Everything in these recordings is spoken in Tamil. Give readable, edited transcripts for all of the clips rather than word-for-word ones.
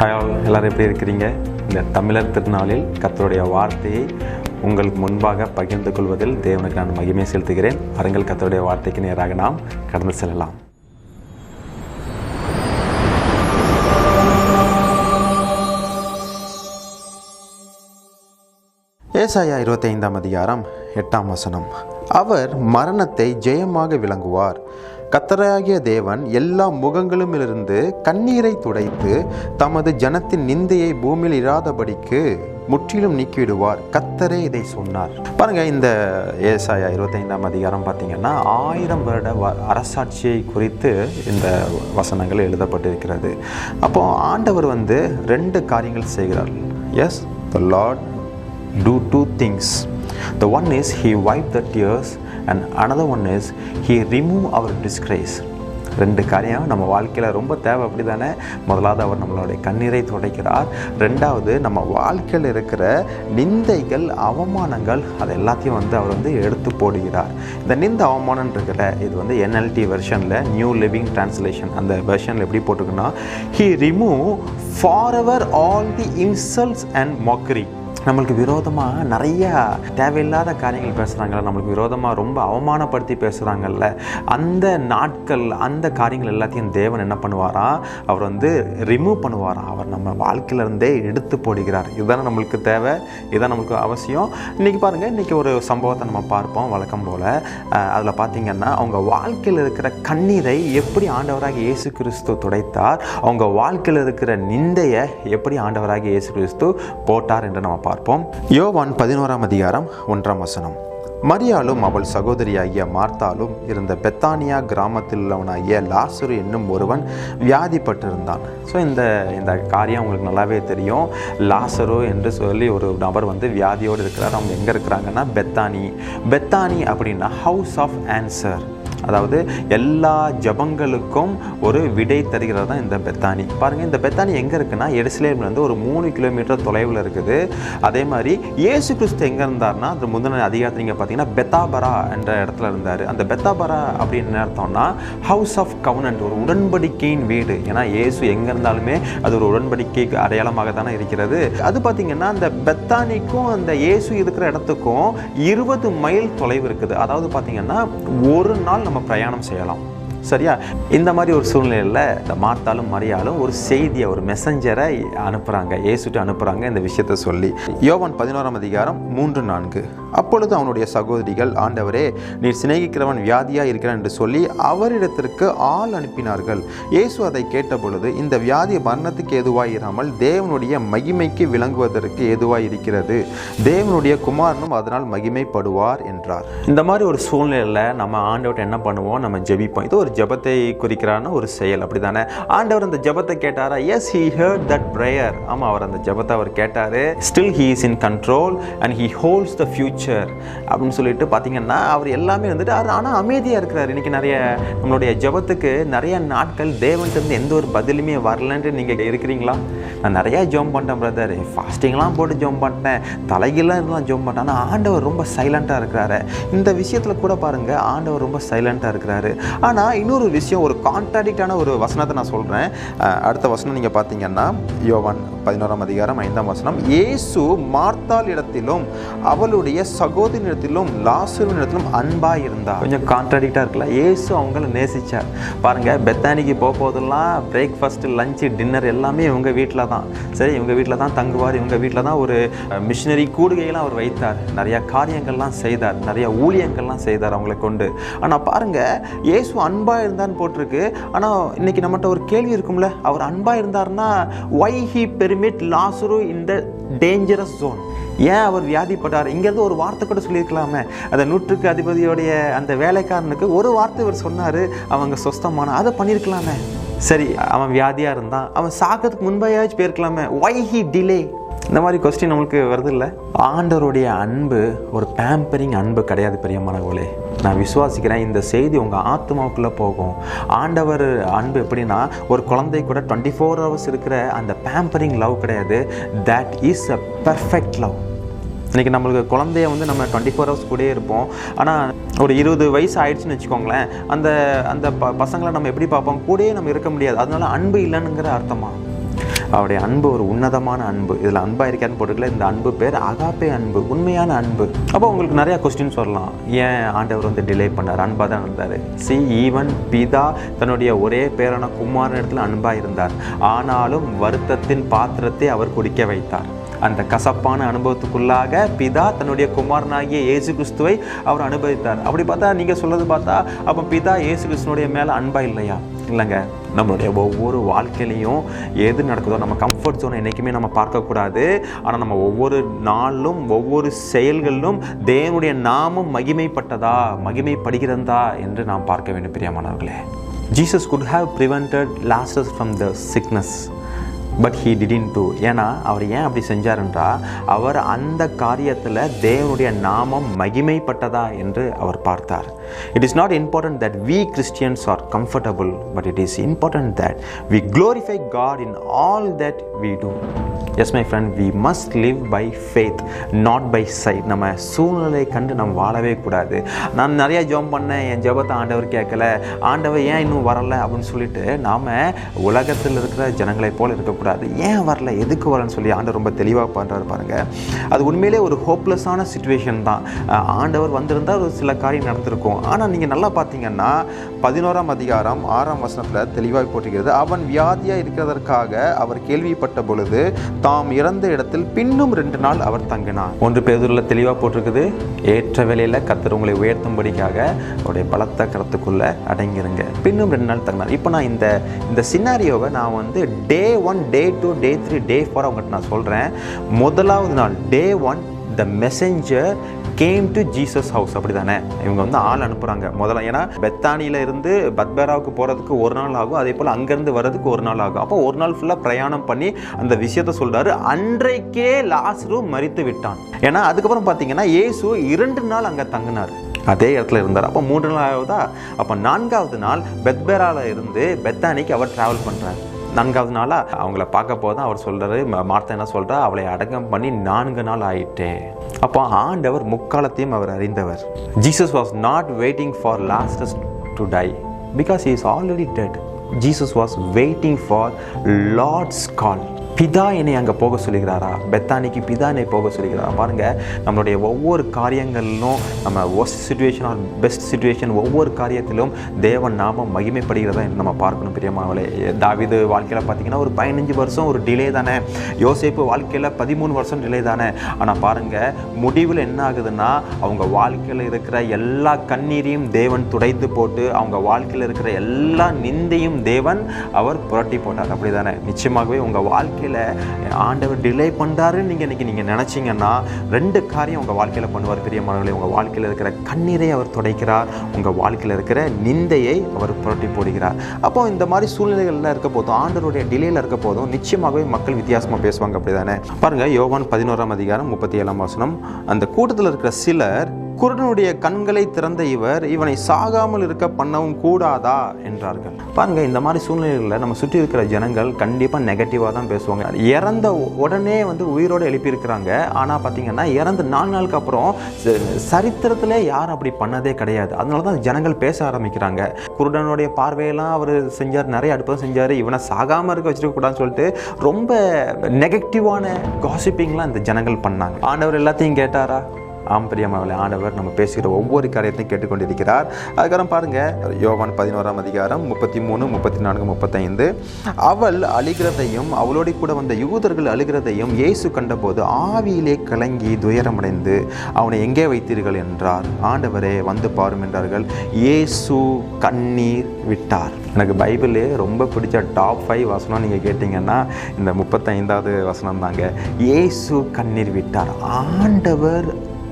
ஹாய் ஆல், எல்லோரும் எப்படி இருக்கிறீங்க? இந்த தமிழர் திருநாளில் கர்த்தருடைய வார்த்தையை உங்களுக்கு முன்பாக பகிர்ந்து கொள்வதில் தேவனுக்கு நான் மகிமை செலுத்துகிறேன். வாருங்கள், கர்த்தருடைய வார்த்தைக்கு நேராக நாம் கடந்து செல்லலாம். ஏசாயா 25ஆம் அதிகாரம் 8ஆம் வசனம். அவர் மரணத்தை ஜெயமாக விளங்குவார். கர்த்தராகிய தேவன் எல்லா முகங்களுமிலிருந்து கண்ணீரை துடைத்து தமது ஜனத்தின் நிந்தையை பூமியில் இராதபடிக்கு முற்றிலும் நீக்கிவிடுவார். கர்த்தரே இதை சொன்னார். பாருங்க, இந்த ஏசாயா 25ஆம் அதிகாரம் பார்த்தீங்கன்னா 1000 வருட அரசாட்சியை குறித்து இந்த வசனங்கள் எழுதப்பட்டிருக்கிறது. அப்போ ஆண்டவர் 2 காரியங்கள் செய்கிறார். Yes, the Lord do 2 things. The one is he wiped the tears and another one is he remove our disgrace. 2 காரியம் நம்ம வாழ்க்கையில் ரொம்ப தேவை, அப்படி தானே? முதலாவது அவர் நம்மளுடைய கண்ணீரை துடைக்கிறார். 2வது நம்ம வாழ்க்கையில் இருக்கிற நிந்தைகள், அவமானங்கள், அது எல்லாத்தையும் அவர் எடுத்து போடுகிறார். இந்த நிந்த அவமானம் இருக்கிற இது NLT வெர்ஷனில், நியூ லிவிங் டிரான்ஸ்லேஷன், அந்த வெர்ஷனில் எப்படி போட்டிருக்குன்னா, he remove forever all the insults and mockery. நம்மளுக்கு விரோதமாக நிறைய தேவையில்லாத காரியங்கள் பேசுகிறாங்கல்ல, நம்மளுக்கு விரோதமாக ரொம்ப அவமானப்படுத்தி பேசுகிறாங்கல்ல, அந்த நாட்கள், அந்த காரியங்கள் எல்லாத்தையும் தேவன் என்ன பண்ணுவாரா? அவர் ரிமூவ் பண்ணுவாரா? அவர் நம்ம வாழ்க்கையிலேருந்தே எடுத்து போடுகிறார். இதுதானே நம்மளுக்கு தேவை, இதுதான் நம்மளுக்கு அவசியம். இன்றைக்கி பாருங்கள், இன்றைக்கி ஒரு சம்பவத்தை நம்ம பார்ப்போம் வழக்கம் போல். அதில் பார்த்திங்கன்னா, அவங்க வாழ்க்கையில் இருக்கிற கண்ணீரை எப்படி ஆண்டவராக இயேசு கிறிஸ்து துடைத்தார், அவங்க வாழ்க்கையில் இருக்கிற நிந்தையை எப்படி ஆண்டவராக இயேசு கிறிஸ்து போட்டார் என்று நம்ம பார்ப்போம். யோவான் 11ஆம் அதிகாரம் 1ஆம் வசனம். மரியாளும் அவள் சகோதரியாகிய மார்த்தாலும் இருந்த பெத்தானியா கிராமத்தில் உள்ளவனாகிய லாசரு என்னும் ஒருவன் வியாதிப்பட்டிருந்தான். ஸோ இந்த காரியம் உங்களுக்கு நல்லாவே தெரியும். லாசரு என்று சொல்லி ஒரு நபர் வியாதியோடு இருக்கிறார். அவங்க எங்கே இருக்கிறாங்கன்னா பெத்தானி அப்படின்னா ஹவுஸ் ஆஃப் ஆன்சர், அதாவது எல்லா ஜபங்களுக்கும் ஒரு விடை தருகிறது தான் இந்த பெத்தானி. பாருங்கள், இந்த பெத்தானி எங்கே இருக்குன்னா எருசலேம்லேருந்து ஒரு 3 கிலோமீட்டர் தொலைவில் இருக்குது. அதே மாதிரி இயேசு கிறிஸ்து எங்கே இருந்தார்னா, அது முந்தின அதிகாரத்தில் நீங்கள் பார்த்தீங்கன்னா பெத்தாபரா என்ற இடத்துல இருந்தார். அந்த பெத்தாபரா அப்படின்னு என்ன அர்த்தம்னா ஹவுஸ் ஆஃப் கவனன்ட், ஒரு உடன்படிக்கையின் வீடு. ஏன்னா இயேசு எங்கே இருந்தாலுமே அது ஒரு உடன்படிக்கைக்கு அடையாளமாக தானே இருக்கிறது. அது பார்த்திங்கன்னா அந்த பெத்தானிக்கும் அந்த இயேசு இருக்கிற இடத்துக்கும் 20 மைல் தொலைவு இருக்குது. அதாவது பார்த்திங்கன்னா ஒரு நாள் நம்ம பிரயாணம் செய்யலாம். சரியா? இந்த மாதிரி ஒரு சூழ்நிலையில் இந்த மார்த்தாலும் மரியாளும் ஒரு செய்தியை, ஒரு மெசஞ்சரை அனுப்புகிறாங்க, இயேசுட்டு அனுப்புகிறாங்க இந்த விஷயத்தை சொல்லி. யோவான் 11ஆம் அதிகாரம் 3-4. அப்பொழுது அவனுடைய சகோதரிகள், ஆண்டவரே, நீர் சிநேகிக்கிறவன் வியாதியாக இருக்கிறான் என்று சொல்லி அவரிடத்திற்கு ஆள் அனுப்பினார்கள். இயேசு அதை கேட்டபொழுது, இந்த வியாதி மரணத்துக்கு ஏதுவாய் இராமல் தேவனுடைய மகிமைக்கு விளங்குவதற்கு ஏதுவாய் இருக்கிறது. தேவனுடைய குமாரனும் அதனால் மகிமைப்படுவார் என்றார். இந்த மாதிரி ஒரு சூழ்நிலையில் நம்ம ஆண்டவர்கிட்ட என்ன பண்ணுவோம்? நம்ம ஜெபிப்போம். இது ஒரு ஜெபத்தை குறிக்கிறான ஒரு செயல், அப்படி தானே? ஆண்டவர் அந்த ஜெபத்தை கேட்டாரா? Yes, he heard that prayer. ஆமாம், அவர் அந்த ஜெபத்தை அவர் கேட்டார். Still he is in control and he holds the future அப்படின்னு சொல்லிட்டு பார்த்தீங்கன்னா அவர் எல்லாமே ஆனால் அமைதியாக இருக்கிறார். இன்றைக்கி நிறைய நம்மளுடைய ஜெபத்துக்கு நிறைய நாட்கள் தேவன்கிட்ட எந்த ஒரு பதிலுமே வரலன்ட்டு நீங்கள் இருக்கிறீங்களா? நான் நிறையா ஜெபம் பண்ணிட்டேன் பிரதர், ஃபாஸ்டிங்லாம் போட்டு ஜெபம் பண்ணிட்டேன், தலைகெல்லாம் இருந்தாலும் ஜெபம் பண்ணிட்டேன், ஆனால் ஆண்டவர் ரொம்ப சைலண்ட்டாக இருக்கிறாரு. இந்த விஷயத்தில் கூட பாருங்கள், ஆண்டவர் ரொம்ப சைலண்ட்டாக இருக்கிறாரு. ஆனால் இன்னொரு விஷயம், ஒரு கான்ட்ராடிக்டான ஒரு வசனத்தை நான் சொல்கிறேன். அடுத்த வசனம் நீங்கள் பார்த்தீங்கன்னா யோவான் 11ஆம் அதிகாரம் 5ஆம் வசனம். இயேசு மார்த்தாள் இடத்திலும் அவளுடைய சகோதரியிடத்திலும் லாசருவினிடத்திலும் அன்பாக இருந்தார். கொஞ்சம் கான்ட்ராடிக்டாக இருக்குல்ல? இயேசு அவங்கள நேசிச்சார். பாருங்கள், பெத்தானிக்கு போதெல்லாம் பிரேக்ஃபாஸ்ட், லஞ்சு, டின்னர் எல்லாமே இவங்க வீட்டில் தான். சரி, இவங்க வீட்டில் தான் தங்குவார். இவங்க வீட்டில் தான் ஒரு மிஷினரி கூடுகையெல்லாம் அவர் வைத்தார். நிறையா காரியங்கள்லாம் செய்தார், நிறையா ஊழியங்கள்லாம் செய்தார் அவங்களை கொண்டு. ஆனால் பாருங்கள், இயேசு அன்பாக இருந்தான்னு போட்டிருக்கு. ஆனால் இன்னைக்கு நம்மகிட்ட ஒரு கேள்வி இருக்கும்ல, அவர் அன்பாக இருந்தார்னா why he permit Lazarus in the dangerous zone? ஏன் அவர் வியாதிப்பட்டார்? இங்கேருந்து ஒரு வார்த்தை கூட சொல்லியிருக்கலாமே. அந்த 100க்கு அதிபதியோடைய அந்த வேலைக்காரனுக்கு ஒரு வார்த்தை இவர் சொன்னார், அவங்க சொஸ்தமான, அதை பண்ணியிருக்கலாமே. சரி, அவன் வியாதியாக இருந்தான், அவன் சாக்கிறதுக்கு முன்பாயாச்சும் போயிருக்கலாமே. why he delay? இந்த மாதிரி கொஸ்டின் நம்மளுக்கு வருது இல்லை? ஆண்டவருடைய அன்பு ஒரு பேம்பரிங் அன்பு கிடையாது பிரியமானவர்களே. நான் விசுவாசிக்கிறேன் இந்த செய்தி உங்கள் ஆத்மாவுக்குள்ளே போகும். ஆண்டவர் அன்பு எப்படின்னா, ஒரு குழந்தை கூட 24 hours இருக்கிற அந்த பேம்பரிங் லவ் கிடையாது. That is a perfect love. இன்றைக்கி நம்மளுக்கு குழந்தைய நம்ம 24 hours கூடயே இருப்போம். ஆனால் ஒரு 20 வயசு ஆயிடுச்சுன்னு வச்சுக்கோங்களேன், அந்த பசங்களை நம்ம எப்படி பார்ப்போம்? கூடயே நம்ம இருக்க முடியாது. அதனால அன்பு இல்லைன்னுங்கிற அர்த்தமா? அவருடைய அன்பு ஒரு உன்னதமான அன்பு. இதில் அன்பாக இருக்கான்னு போட்டுக்கல, இந்த அன்பு பேர் அகாப்பே அன்பு, உண்மையான அன்பு. அப்போ உங்களுக்கு நிறையா கொஸ்டின்ஸ் வரலாம், ஏன் ஆண்டவர் வந்து டிலே பண்ணார்? அன்பாக தான் இருந்தார். ஈவன் பிதா தன்னுடைய ஒரே பேரான குமாரன் இடத்துல அன்பாக இருந்தார். ஆனாலும் வருத்தத்தின் பாத்திரத்தை அவர் குடிக்க வைத்தார். அந்த கசப்பான அனுபவத்துக்குள்ளாக பிதா தன்னுடைய குமாரனாகிய இயேசு கிறிஸ்துவை அவர் அனுபவித்தார். அப்படி பார்த்தா நீங்கள் சொல்றது பார்த்தா அப்போ பிதா இயேசு கிறிஸ்துனுடைய மேலே அன்பா இல்லையா? இல்லைங்க. நம்மளுடைய ஒவ்வொரு வாழ்க்கையிலையும் எது நடக்குதோ, நம்ம கம்ஃபர்ட் ஜோனை என்றைக்குமே நம்ம பார்க்கக்கூடாது. ஆனால் நம்ம ஒவ்வொரு நாளும் ஒவ்வொரு செயல்களிலும் தேவனுடைய நாமம் மகிமைப்படுகிறதா என்று நாம் பார்க்க வேண்டும். பிரியமானவர்களே, Jesus could have prevented Lazarus from the sickness, but he didn't do. ஏன்னா அவர் ஏன் அப்படி செஞ்சாருன்றா, அவர் அந்த காரியத்தில் தேவனுடைய நாமம் மகிமைப்பட்டதா என்று அவர் பார்த்தார். It is not important that we Christians are comfortable, but it is important that we glorify God in all that we do. Yes my friend, we must live by faith, not by sight. நம்ம சூழ்நிலை கண்டு நம்ம வாழவே கூடாது. நான் நிறைய ஜெபம் பண்ணேன், என் ஜெபத்தை ஆண்டவர் கேட்கல, ஆண்டவர் ஏன் இன்னும் வரலை அப்படின்னு சொல்லிட்டு நாம் உலகத்தில் இருக்கிற ஜனங்களை போல் இருக்கக்கூடாது. ஏன் வரல, எதுக்கு வரலன்னு சொல்லி ஆண்டவர் ரொம்ப தெளிவாக பண்ணுறாரு பாருங்க. அது உண்மையிலே ஒரு ஹோப்லெஸ்ஸான சிச்சுவேஷன் தான். ஆண்டவர் வந்திருந்தால் ஒரு சில காரியம் நடந்திருக்கும். ஆனால் நீங்கள் நல்லா பார்த்தீங்கன்னா 11ஆம் அதிகாரம் 6ஆம் வசனத்தில் தெளிவாக போட்டிருக்கிறது, அவன் வியாதியாக இருக்கிறதற்காக அவர் கேள்விப்பட்ட பொழுது தாம் இறந்த இடத்தில் பின்னும் 2 நாள் அவர் தங்கினார். 1 பேதுருவில் தெளிவாக போட்டிருக்குது, ஏற்ற வேளையில் கர்த்தர் உங்களை உயர்த்தும்படிக்காக அவருடைய பலத்த கரத்துக்குள்ளே அடங்கிருங்க. பின்னும் 2 நாள் தங்கினார். இப்போ நான் இந்த சினாரியோவை நான் வந்து Day 1, Day 2, Day 3, Day 4 அவங்ககிட்ட நான் சொல்கிறேன். முதலாவது நாள் Day 1 the messenger came to Jesus house. அப்படி தானே இவங்க வந்து ஆள் அனுப்புகிறாங்க முதல்ல. ஏன்னா பெத்தானியில் இருந்து பத்பேராவுக்கு போகிறதுக்கு 1 நாள் ஆகும், அதே போல் அங்கேருந்து வர்றதுக்கு 1 நாள் ஆகும். அப்போ 1 நாள் ஃபுல்லாக பிரயாணம் பண்ணி அந்த விஷயத்த சொல்கிறாரு. அன்றைக்கே லாசரு மரித்து விட்டான். ஏன்னா அதுக்கப்புறம் பார்த்தீங்கன்னா இயேசு 2 நாள் அங்கே தங்கினார், அதே இடத்துல இருந்தார். அப்போ 3 நாள் ஆகுதா? அப்போ 4ஆவது நாள் பெத்பேராவில் இருந்து பெத்தானிக்கு அவர் ட்ராவல் பண்ணுறார். 4ஆவது நாளாக அவங்கள பார்க்க போதான் அவர் சொல்கிறாரு, மார்த்தா என்ன சொல்கிறா, அவளை அடக்கம் பண்ணி 4 நாள் ஆயிட்டே. அப்போ ஆண்டவர் முக்காலத்தையும் அவர் அறிந்தவர். Jesus was not waiting for Lazarus to tie because he is already dead. Jesus was waiting for Lord's call. பிதா என்னை அங்கே போக சொல்லுகிறாரா? பெத்தானிக்கு பிதா என்னை போக சொல்லுகிறாரா? பாருங்கள், நம்மளுடைய ஒவ்வொரு காரியங்களிலும் நம்ம worst situation or best situation ஒவ்வொரு காரியத்திலும் தேவன் நாமம் மகிமைப்படுகிறதா என்று நம்ம பார்க்கணும். பிரியமானவர்களே, தாவீது வாழ்க்கையில் பார்த்தீங்கன்னா ஒரு 15 வருஷம் ஒரு டிலே தானே. யோசேப்பு வாழ்க்கையில் 13 வருஷம் டிலே தானே. ஆனால் பாருங்கள், முடிவில் என்ன ஆகுதுன்னா அவங்க வாழ்க்கையில் இருக்கிற எல்லா கண்ணீரையும் தேவன் துடைத்து போட்டு அவங்க வாழ்க்கையில் இருக்கிற எல்லா நிந்தையும் தேவன் அவர் புரட்டி போட்டார். அப்படி தானே? நிச்சயமாகவே உங்கள் வாழ்க்கை ஆண்டவர் டிலே பண்றாருன்னு நீங்க நினைச்சீங்கன்னா 2 காரியம் உங்க வாழ்க்கையில பண்ணுவார். பிரியமானவர்களே, உங்க வாழ்க்கையில இருக்கிற கண்ணீரை அவர் துடைக்கிறார், உங்க வாழ்க்கையில இருக்கிற நிந்தையை அவர் புரட்டி போடுகிறார். அப்போ இந்த மாதிரி சூழ்நிலைகள்ல இருக்க போதும், ஆண்டவருடைய டிலேல இருக்க போதும் நிச்சயமாகவே மக்கள் வித்தியாசமா பேசுவாங்க. அப்படிதானே? பாருங்க, யோவான் 11ஆம் அதிகாரம் 37ஆம் வசனம், அந்த கூட்டத்தில் இருக்கிற சிலர், குருடனுடைய கண்களை திறந்த இவனை சாகாமல் இருக்க பண்ணவும் கூடாதா என்றார்கள். பாருங்க, இந்த மாதிரி சூழ்நிலைகளில் நம்ம சுற்றி இருக்கிற ஜனங்கள் கண்டிப்பாக நெகட்டிவாக தான் பேசுவாங்க. இறந்த உடனே வந்து உயிரோடு எழுப்பியிருக்கிறாங்க. ஆனால் பார்த்தீங்கன்னா இறந்து 4 நாளுக்கு அப்புறம் சரித்திரத்திலே யாரும் அப்படி பண்ணதே கிடையாது. அதனால தான் ஜனங்கள் பேச ஆரம்பிக்கிறாங்க. குருடனுடைய பார்வையெல்லாம் அவர் செஞ்சார், நிறைய அற்புதம் செஞ்சார், இவனை சாகாமல் இருக்க வச்சிருக்க கூடாதுன்னு சொல்லிட்டு ரொம்ப நெகட்டிவான காசிப்பிங்லாம் இந்த ஜனங்கள் பண்ணாங்க. ஆண்டவர் எல்லாத்தையும் கேட்டாரா? ஆம் பிரியமானவர்களே, ஆண்டவர் நம்ம பேசுகிற ஒவ்வொரு காரியத்தையும் கேட்டுக்கொண்டிருக்கிறார். அதுக்கப்புறம் பாருங்க, யோவான் 11ஆம் அதிகாரம் 33, 34, 35, அவள் அழுகிறதையும் அவளோடு கூட வந்த யூதர்கள் அழுகிறதையும் இயேசு கண்டபோது ஆவியிலே கலங்கி துயரமடைந்து அவனை எங்கே வைத்தீர்கள் என்றார். ஆண்டவரே வந்து பாரும் என்றார்கள். இயேசு கண்ணீர் விட்டார். எனக்கு பைபிளே ரொம்ப பிடிச்ச டாப் 5 வசனம் நீங்கள் கேட்டிங்கன்னா இந்த 35வது வசனம் தாங்க. இயேசு கண்ணீர் விட்டார். ஆண்டவர்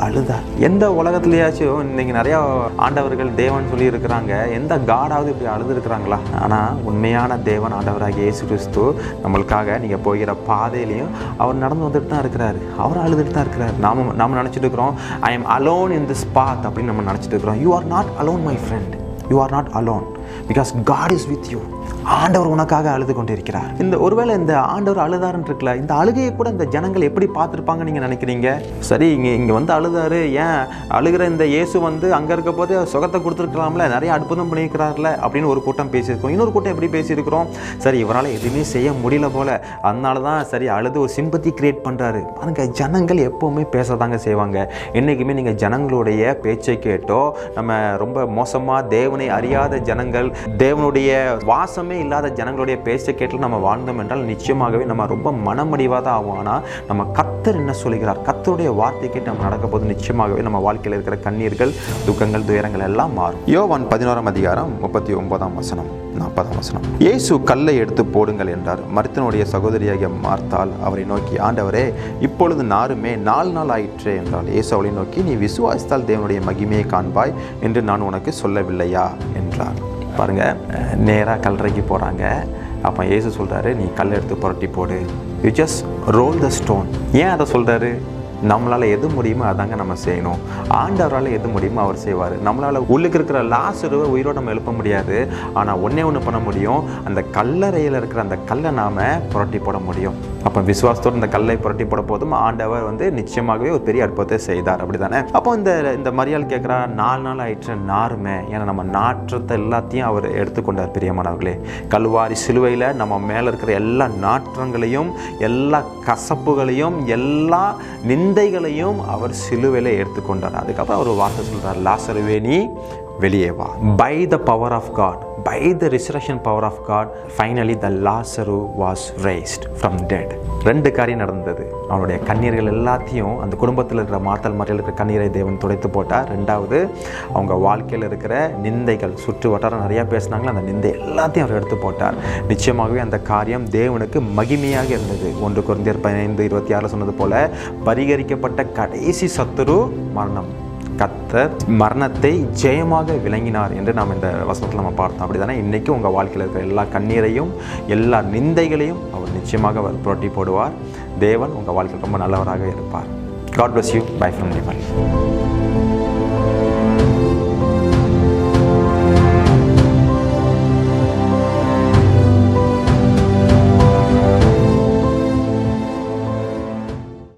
அழுதார். எந்த உலகத்துலையாச்சும் இன்னைக்கு நிறையா ஆண்டவர்கள் தேவன் சொல்லி இருக்கிறாங்க, எந்த காடாவது இப்படி அழுதுருக்கிறாங்களா? ஆனால் உண்மையான தேவன் ஆண்டவராகிய இயேசு கிறிஸ்து நம்மளுக்காக நீங்கள் போகிற பாதையிலையும் அவர் நடந்து வந்துட்டு தான் இருக்கிறாரு. அவர் அழுதுட்டு தான் இருக்கிறார். நாம் நினச்சிட்டு இருக்கிறோம், I am alone in this path அப்படின்னு நம்ம நினச்சிட்டு இருக்கிறோம். You are not alone my friend, you are not alone because God is with you. ஆண்டவர் உனக்காக அழுது கொண்டு இருக்கிறார். ஒருவேளை இந்த ஆண்டவர் அழுதாருன்னு இருக்குல்ல, இந்த அழுகையை கூட இந்த ஜனங்கள் எப்படி பார்த்துருப்பாங்க நீங்க நினைக்கிறீங்க? சரி, இங்க வந்து அழுதாரு, ஏன் அழுகிற இந்த இயேசு வந்து அங்க இருக்க போது சுகத்தை கொடுத்துருக்கலாம்ல, நிறைய அற்புதம் பண்ணியிருக்கிறார்ல அப்படின்னு ஒரு கூட்டம் பேசியிருக்கோம். இன்னொரு கூட்டம் எப்படி பேசியிருக்கிறோம், சரி இவரால் எதுவுமே செய்ய முடியல போல, அதனால தான் சரி அழுது ஒரு சிம்பத்தி கிரியேட் பண்றாரு. பாருங்க, ஜனங்கள் எப்பவுமே பேசதாங்க செய்வாங்க. என்னைக்குமே நீங்க ஜனங்களுடைய பேச்சை கேட்டோ, நம்ம ரொம்ப மோசமா தேவனை அறியாத ஜனங்கள், தேவனுடைய வாசமே இல்லாத ஜனங்களுடைய பேச்சை கேட்டு நம்ம வாழ்ந்தோம் என்றால் நிச்சயமாகவே நம்ம ரொம்ப மனமடிவாத ஆகும். ஆனால் நம்ம கர்த்தர் என்ன சொல்கிறார், கர்த்தருடைய வார்த்தை கேட்டு நம்ம நடக்க போது நிச்சயமாகவே நம்ம வாழ்க்கையில் இருக்கிற கண்ணீர்கள், துக்கங்கள், துயரங்கள் எல்லாம் மாறும். யோவான் 11 அதிகாரம் 39 வசனம் 40 வசனம். இயேசு கல்லை எடுத்து போடுங்கள் என்றார். மரித்தனுடைய சகோதரியாகிய மார்த்தாள் அவரை நோக்கி, ஆண்டவரே, இப்பொழுது நாருமே 4 நாள் ஆயிற்றே என்றால். இயேசு அவளை நோக்கி, நீ விசுவாசித்தால் தேவனுடைய மகிமையை காண்பாய் என்று நான் உனக்கு சொல்லவில்லையா என்றார். பாருங்க, நேராக கல்லறைக்கு போகிறாங்க. அப்போ இயேசு சொல்கிறாரு, நீ கல் எடுத்து புரட்டி போடு, you just roll the stone. ஏன் அதை சொல்கிறாரு? நம்மளால் எது முடியுமோ அதாங்க நம்ம செய்யணும். ஆண்டவரால் எது முடியுமோ அவர் செய்வார். நம்மளால் உள்ளுக்கு இருக்கிற லாசருவை உயிரோடு நம்ம எழுப்ப முடியாது. ஆனால் ஒன்று பண்ண முடியும், அந்த கல்லறையில் இருக்கிற அந்த கல்லை நாம் புரட்டி போட முடியும். அப்போ விசுவாசத்தோடு இந்த கல்லை புரட்டி போட போதும் ஆண்டவர் வந்து நிச்சயமாகவே ஒரு பெரிய அற்புதத்தை செய்தார். அப்படி தானே? அப்போ இந்த மரியாள் கேட்குறா, 4 நாள் ஆயிற்று நாருமே. ஏன்னா நம்ம நாற்றத்தை எல்லாத்தையும் அவர் எடுத்துக்கொண்டார். பிரியமானவர்களே, கல்வாரி சிலுவையில் நம்ம மேலே இருக்கிற எல்லா நாற்றங்களையும், எல்லா கசப்புகளையும், எல்லா நிந்தைகளையும் அவர் சிலுவையில் எடுத்துக்கொண்டார். அதுக்கப்புறம் அவர் வார்த்தை சொல்கிறார், லாசருவே நீ வெளியே வா. By the power of God, by the resurrection power of God, finally the Lazarus was raised from dead. 2 காரியம் நடந்தது. அவனுடைய கண்ணீர்கள் எல்லாத்தையும், அந்த குடும்பத்தில் இருக்கிற மார்த்தாள் மரியாள் இருக்கிற கண்ணீரை தேவன் துடைத்து போட்டார். 2வது, அவங்க வாழ்க்கையில் இருக்கிற நிந்தைகள், சுற்று வட்டாரம் நிறையா பேசினாங்களோ அந்த நிந்தை எல்லாத்தையும் அவர் எடுத்து போட்டார். நிச்சயமாகவே அந்த காரியம் தேவனுக்கு மகிமையாக இருந்தது. 1 கொரிந்தியர் 15:26 சொன்னது போல, பரிகரிக்கப்பட்ட கடைசி சத்துரு மரணம். கர்த்தர் மரணத்தை ஜெயமாக விளங்கினார் என்று நாம் இந்த வசனத்தில் நம்ம பார்த்தோம். அப்படி தானே இன்னைக்கு உங்கள் வாழ்க்கையில் இருக்கிற எல்லா கண்ணீரையும், எல்லா நிந்தைகளையும் அவர் நிச்சயமாக அவர் புரட்டி போடுவார். தேவன் உங்கள் வாழ்க்கையில் ரொம்ப நல்லவராக இருப்பார். God bless you. Bye from Nepal.